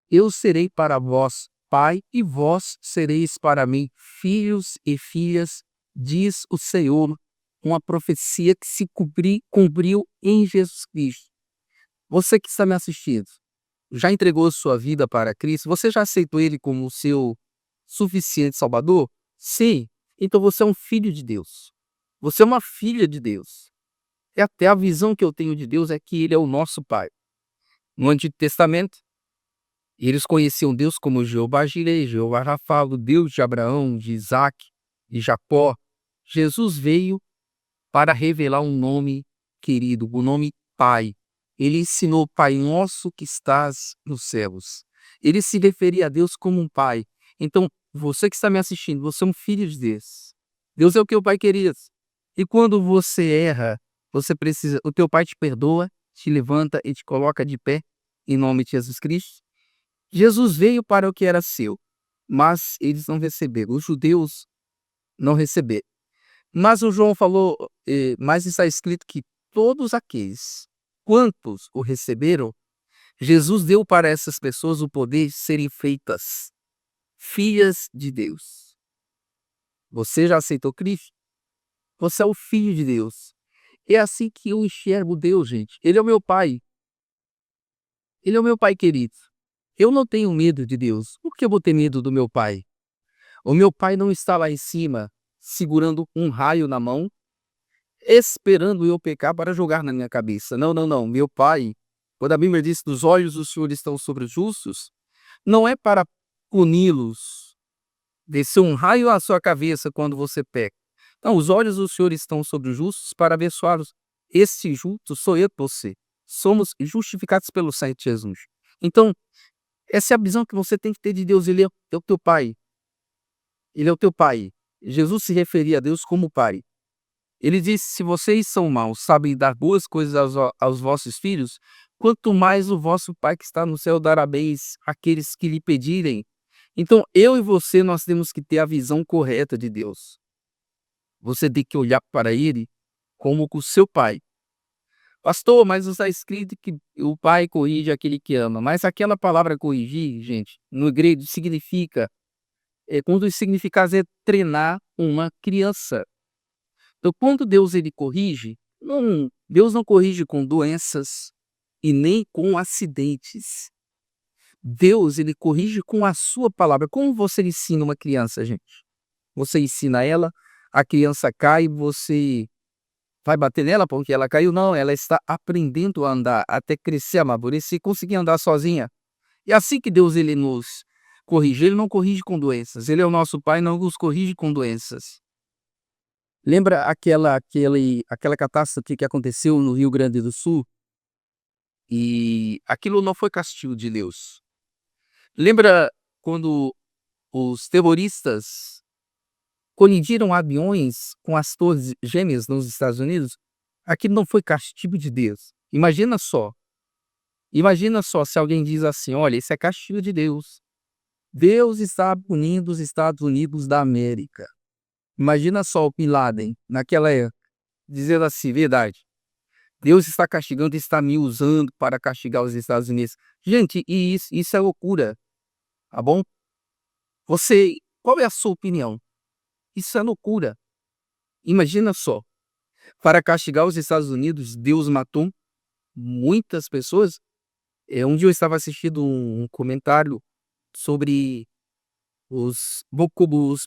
Eu serei para vós pai, e vós sereis para mim filhos e filhas, diz o Senhor, uma profecia que se cumpriu em Jesus Cristo. Você que está me assistindo, já entregou sua vida para Cristo? Você já aceitou Ele como o seu suficiente Salvador? Sim. Então você é um filho de Deus. Você é uma filha de Deus. E até a visão que eu tenho de Deus é que Ele é o nosso Pai. No Antigo Testamento, eles conheciam Deus como Jeová Jireh, Jeová Rafa, o Deus de Abraão, de Isaac, de Jacó. Jesus veio para revelar um nome querido, o nome Pai. Ele ensinou: Pai nosso que estás nos céus. Ele se referia a Deus como um pai. Então, você que está me assistindo, você é um filho de Deus. Deus é o que o Pai queria. E quando você erra, o teu Pai te perdoa, te levanta e te coloca de pé, em nome de Jesus Cristo. Jesus veio para o que era seu, mas eles não receberam. Os judeus não receberam. Mas o João falou, mas está escrito que todos aqueles, quantos o receberam, Jesus deu para essas pessoas o poder de serem feitas filhas de Deus. Você já aceitou Cristo? Você é o filho de Deus. É assim que eu enxergo Deus, gente. Ele é o meu Pai. Ele é o meu Pai querido. Eu não tenho medo de Deus. Por que eu vou ter medo do meu Pai? O meu Pai não está lá em cima, segurando um raio na mão, esperando eu pecar para jogar na minha cabeça. Não, não, não. Meu Pai, quando a Bíblia diz que os olhos do Senhor estão sobre os justos, não é para puni-los, descer um raio à sua cabeça quando você peca. Não, os olhos do Senhor estão sobre os justos para abençoá-los. Esse justo sou eu e você. Somos justificados pelo sangue de Jesus. Então, essa é a visão que você tem que ter de Deus. Ele é o teu Pai. Ele é o teu Pai. Jesus se referia a Deus como Pai. Ele disse: se vocês são maus, sabem dar boas coisas aos vossos filhos, quanto mais o vosso Pai que está no céu dará bens àqueles que lhe pedirem. Então, eu e você, nós temos que ter a visão correta de Deus. Você tem que olhar para Ele como o seu Pai. Pastor, mas está escrito que o Pai corrige aquele que ama. Mas aquela palavra corrigir, gente, no grego significa, quando os significados é treinar uma criança. Então, quando Deus ele corrige, Deus não corrige com doenças e nem com acidentes. Deus ele corrige com a sua palavra. Como você ensina uma criança, gente? Você ensina ela, a criança cai, você vai bater nela porque ela caiu? Não, ela está aprendendo a andar, até crescer, amadurecer e conseguir andar sozinha. E assim que Deus ele nos corrige, ele não corrige com doenças. Ele é o nosso Pai, não nos corrige com doenças. Lembra aquela catástrofe que aconteceu no Rio Grande do Sul? E aquilo não foi castigo de Deus. Lembra quando os terroristas colidiram aviões com as torres gêmeas nos Estados Unidos? Aquilo não foi castigo de Deus. Imagina só se alguém diz assim: olha, isso é castigo de Deus. Deus está punindo os Estados Unidos da América. Imagina só o Bin Laden, naquela época, dizendo assim: verdade. Deus está castigando e está me usando para castigar os Estados Unidos. Gente, e isso é loucura, tá bom? Qual é a sua opinião? Isso é loucura. Imagina só, para castigar os Estados Unidos, Deus matou muitas pessoas. Um dia eu estava assistindo um comentário sobre os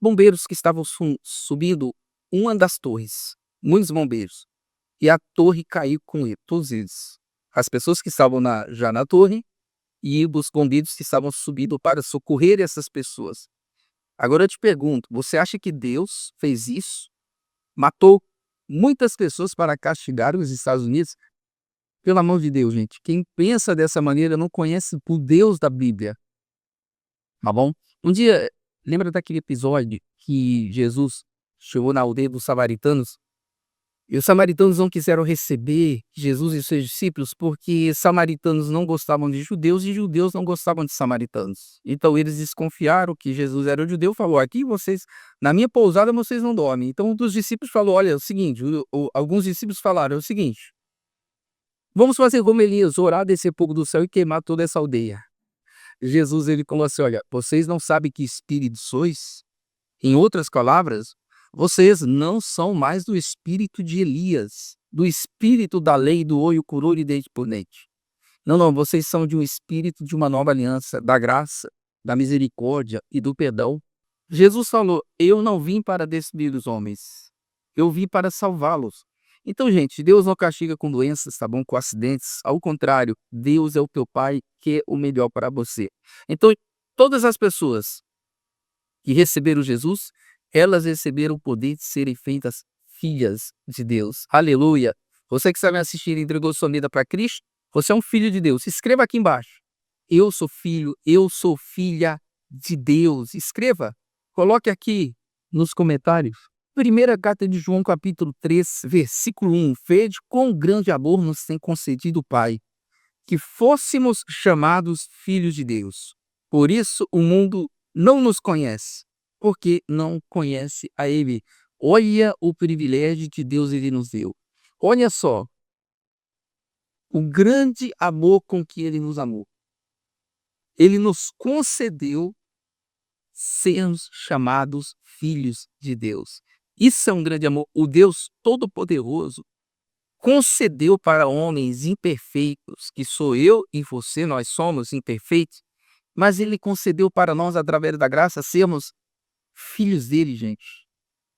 bombeiros que estavam subindo uma das torres, muitos bombeiros, e a torre caiu com ele, todos eles. As pessoas que estavam já na torre e os bombeiros que estavam subindo para socorrer essas pessoas. Agora eu te pergunto, você acha que Deus fez isso? Matou muitas pessoas para castigar os Estados Unidos? Pelo amor de Deus, gente, quem pensa dessa maneira não conhece o Deus da Bíblia, tá bom? Um dia, lembra daquele episódio que Jesus chegou na aldeia dos samaritanos? E os samaritanos não quiseram receber Jesus e seus discípulos porque samaritanos não gostavam de judeus e judeus não gostavam de samaritanos. Então eles desconfiaram que Jesus era judeu e falou: aqui vocês, na minha pousada vocês não dormem. Então um dos discípulos falou: olha, é o seguinte, alguns discípulos falaram: é o seguinte, vamos fazer como Elias, orar, descer fogo do céu e queimar toda essa aldeia. Jesus ele falou assim: olha, vocês não sabem que espírito sois? Em outras palavras, vocês não são mais do espírito de Elias, do espírito da lei do olho por olho e dente por dente. Não, não, vocês são de um espírito de uma nova aliança, da graça, da misericórdia e do perdão. Jesus falou: eu não vim para destruir os homens, eu vim para salvá-los. Então, gente, Deus não castiga com doenças, tá bom? Com acidentes. Ao contrário, Deus é o teu Pai, que é o melhor para você. Então, todas as pessoas que receberam Jesus, elas receberam o poder de serem feitas filhas de Deus. Aleluia! Você que está me assistindo e entregou sua vida para Cristo, você é um filho de Deus. Escreva aqui embaixo: eu sou filho, eu sou filha de Deus. Escreva, coloque aqui nos comentários. Primeira carta de João, capítulo 3, versículo 1. Vede quão grande amor nos tem concedido o Pai, que fôssemos chamados filhos de Deus. Por isso o mundo não nos conhece, porque não conhece a Ele. Olha o privilégio que Deus ele nos deu. Olha só, o grande amor com que Ele nos amou. Ele nos concedeu sermos chamados filhos de Deus. Isso é um grande amor. O Deus Todo-Poderoso concedeu para homens imperfeitos, que sou eu e você, nós somos imperfeitos, mas Ele concedeu para nós, através da graça, sermos filhos dele, gente.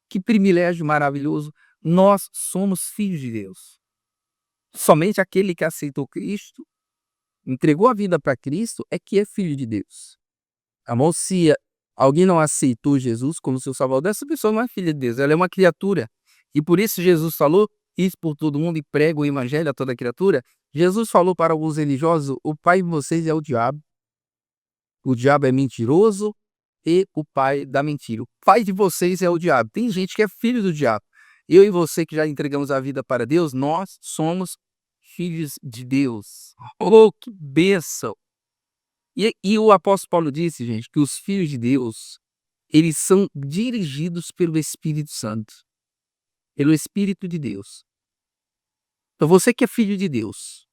Que privilégio maravilhoso. Nós somos filhos de Deus. Somente aquele que aceitou Cristo, entregou a vida para Cristo, é que é filho de Deus. Amor, se alguém não aceitou Jesus como seu salvador, essa pessoa não é filha de Deus, ela é uma criatura. E por isso Jesus falou: ide por todo mundo e prega o evangelho a toda criatura. Jesus falou para alguns religiosos: o pai de vocês é o diabo é mentiroso e o pai da mentira. O pai de vocês é o diabo. Tem gente que é filho do diabo. Eu e você que já entregamos a vida para Deus, nós somos filhos de Deus. Oh, que bênção! E o apóstolo Paulo disse, gente, que os filhos de Deus, eles são dirigidos pelo Espírito Santo, pelo Espírito de Deus. Então você que é filho de Deus,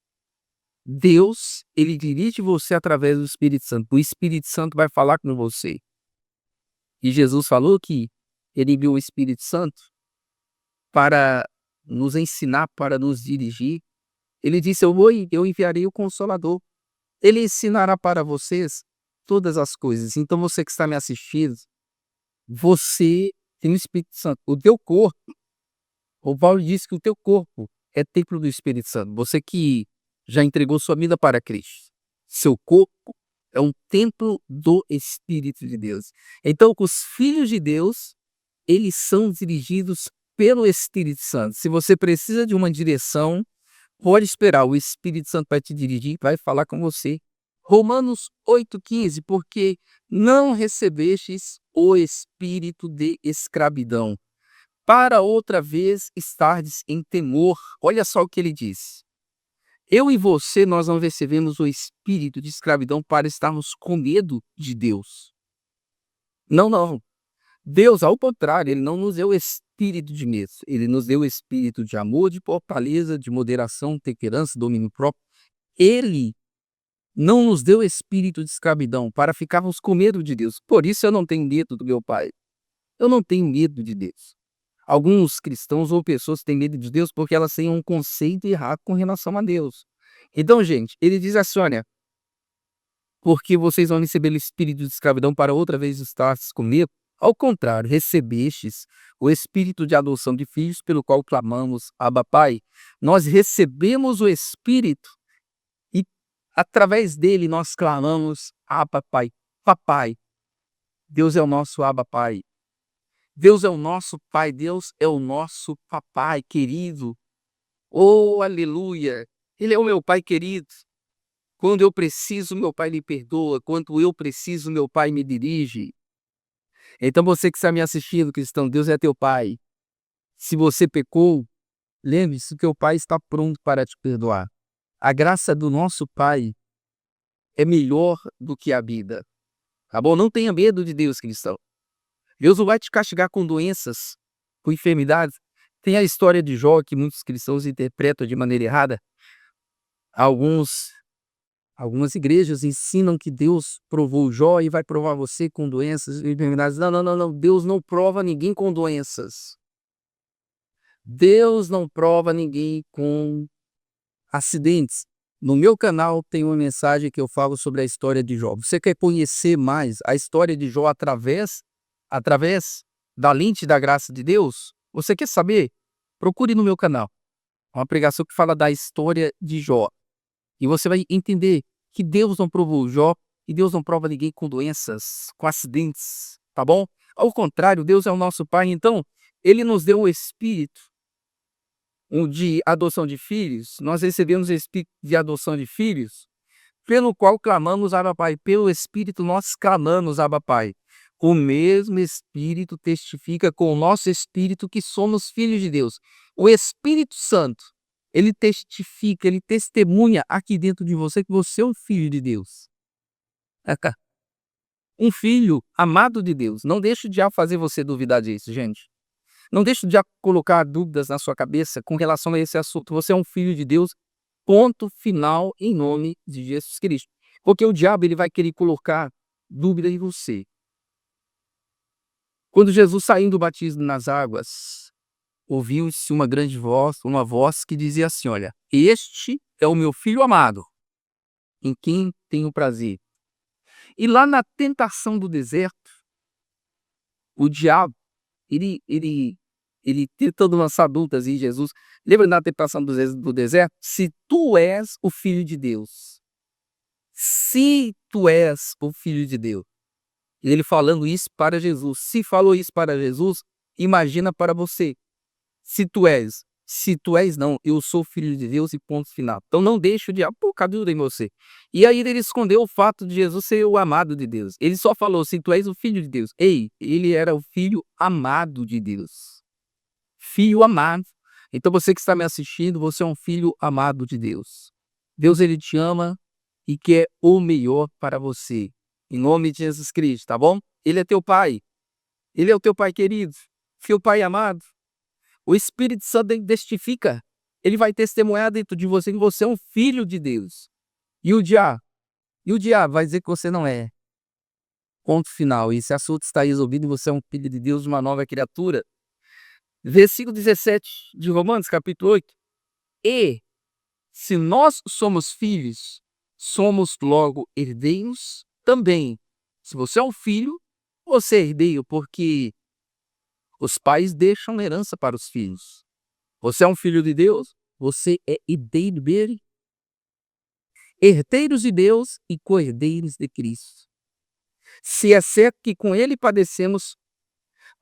Deus, ele dirige você através do Espírito Santo. O Espírito Santo vai falar com você. E Jesus falou que ele enviou o Espírito Santo para nos ensinar, para nos dirigir. Ele disse: eu enviarei o Consolador. Ele ensinará para vocês todas as coisas. Então você que está me assistindo, você tem o Espírito Santo. O teu corpo, o Paulo disse que o teu corpo é templo do Espírito Santo. Você que já entregou sua vida para Cristo, seu corpo é um templo do Espírito de Deus. Então, os filhos de Deus, eles são dirigidos pelo Espírito Santo. Se você precisa de uma direção, pode esperar, o Espírito Santo vai te dirigir, vai falar com você. Romanos 8,15, porque não recebestes o espírito de escravidão, para outra vez estardes em temor. Olha só o que ele diz. Eu e você, nós não recebemos o espírito de escravidão para estarmos com medo de Deus. Não, não. Deus, ao contrário, ele não nos deu o espírito de medo. Ele nos deu o espírito de amor, de fortaleza, de moderação, temperança, domínio próprio. Ele não nos deu espírito de escravidão para ficarmos com medo de Deus. Por isso eu não tenho medo do meu Pai. Eu não tenho medo de Deus. Alguns cristãos ou pessoas têm medo de Deus porque elas têm um conceito errado com relação a Deus. Então, gente, ele diz assim, olha, porque vocês vão receber o espírito de escravidão para outra vez estar comigo. Ao contrário, recebestes o espírito de adoção de filhos, pelo qual clamamos, Abba, Pai. Nós recebemos o espírito e através dele nós clamamos, Abba, Pai. Papai. Deus é o nosso Abba, Pai. Deus é o nosso Pai, Deus é o nosso Papai querido. Oh, aleluia! Ele é o meu Pai querido. Quando eu preciso, meu Pai me perdoa. Quando eu preciso, meu Pai me dirige. Então você que está me assistindo, cristão, Deus é teu Pai. Se você pecou, lembre-se que o Pai está pronto para te perdoar. A graça do nosso Pai é melhor do que a vida. Tá bom? Não tenha medo de Deus, cristão. Deus não vai te castigar com doenças, com enfermidades. Tem a história de Jó que muitos cristãos interpretam de maneira errada. Alguns Algumas igrejas ensinam que Deus provou Jó e vai provar você com doenças e enfermidades. Não, não, não, não. Deus não prova ninguém com doenças. Deus não prova ninguém com acidentes. No meu canal tem uma mensagem que eu falo sobre a história de Jó. Você quer conhecer mais a história de Jó através da lente da graça de Deus? Você quer saber? Procure no meu canal. Uma pregação que fala da história de Jó. E você vai entender que Deus não provou Jó e Deus não prova ninguém com doenças, com acidentes, tá bom? Ao contrário, Deus é o nosso Pai, então Ele nos deu o Espírito de adoção de filhos. Nós recebemos o Espírito de adoção de filhos, pelo qual clamamos, Abba Pai. Pelo Espírito nós clamamos, Abba Pai. O mesmo Espírito testifica com o nosso Espírito que somos filhos de Deus. O Espírito Santo, ele testifica, ele testemunha aqui dentro de você que você é um filho de Deus. Um filho amado de Deus. Não deixe o diabo fazer você duvidar disso, gente. Não deixe o diabo colocar dúvidas na sua cabeça com relação a esse assunto. Você é um filho de Deus, ponto final, em nome de Jesus Cristo. Porque o diabo ele vai querer colocar dúvida em você. Quando Jesus saiu do batismo nas águas, ouviu-se uma grande voz, uma voz que dizia assim, olha, este é o meu filho amado, em quem tenho prazer. E lá na tentação do deserto, o diabo, ele tentando lançar dúvidas em Jesus. Lembra da tentação do deserto? Se tu és o filho de Deus. Se tu és o filho de Deus. Ele falando isso para Jesus. Se falou isso para Jesus, imagina para você. Se tu és não, eu sou filho de Deus e ponto final. Então não deixe o diabo colocar dúvida em você. E aí ele escondeu o fato de Jesus ser o amado de Deus. Ele só falou, se tu és o filho de Deus. Ei, ele era o filho amado de Deus. Filho amado. Então você que está me assistindo, você é um filho amado de Deus. Deus ele te ama e quer o melhor para você. Em nome de Jesus Cristo, tá bom? Ele é teu pai. Ele é o teu pai querido. Filho pai amado. O Espírito Santo testifica. Ele vai testemunhar dentro de você que você é um filho de Deus. E o diabo vai dizer que você não é. Ponto final. E esse assunto está resolvido e você é um filho de Deus, uma nova criatura. Versículo 17 de Romanos, capítulo 8. E se nós somos filhos, somos logo herdeiros também. Se você é um filho, você é herdeiro, porque os pais deixam herança para os filhos. Você é um filho de Deus, você é herdeiro dele. Herdeiros de Deus e co-herdeiros de Cristo. Se é certo que com ele padecemos,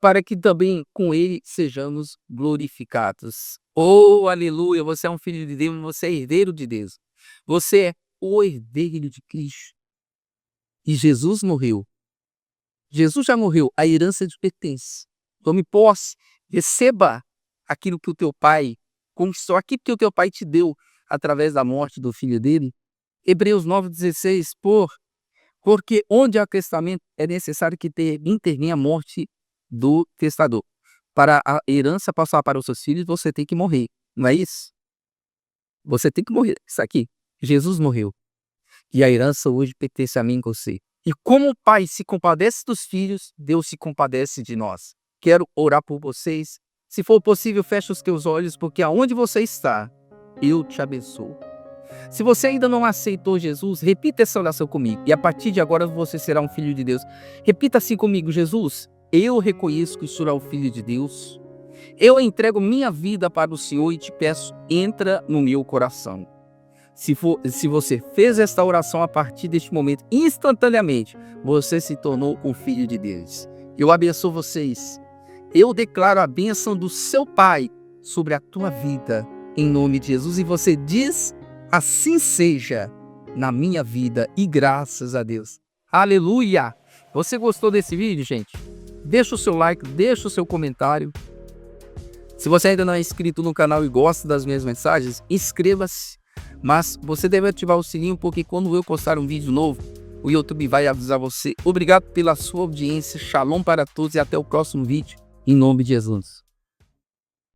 para que também com ele sejamos glorificados. Oh, aleluia, você é um filho de Deus, você é herdeiro de Deus. Você é o herdeiro de Cristo. E Jesus morreu. Jesus já morreu, a herança te pertence. Tome posse, receba aquilo que o teu pai conquistou, aquilo que o teu pai te deu através da morte do filho dele. Hebreus 9,16, porque onde há testamento é necessário que intervenha a morte do testador. Para a herança passar para os seus filhos, você tem que morrer, não é isso? Você tem que morrer, isso aqui. Jesus morreu. E a herança hoje pertence a mim e a você. E como o pai se compadece dos filhos, Deus se compadece de nós. Quero orar por vocês. Se for possível, feche os teus olhos, porque aonde você está, eu te abençoo. Se você ainda não aceitou Jesus, repita essa oração comigo. E a partir de agora você será um filho de Deus. Repita assim comigo: Jesus, eu reconheço que o Senhor é o Filho de Deus. Eu entrego minha vida para o Senhor e te peço, entra no meu coração. Se você fez esta oração a partir deste momento, instantaneamente, você se tornou um filho de Deus. Eu abençoo vocês. Eu declaro a bênção do seu Pai sobre a tua vida, em nome de Jesus. E você diz, assim seja na minha vida, e graças a Deus. Aleluia! Você gostou desse vídeo, gente? Deixa o seu like, deixa o seu comentário. Se você ainda não é inscrito no canal e gosta das minhas mensagens, inscreva-se. Mas você deve ativar o sininho, porque quando eu postar um vídeo novo, o YouTube vai avisar você. Obrigado pela sua audiência, shalom para todos e até o próximo vídeo, em nome de Jesus.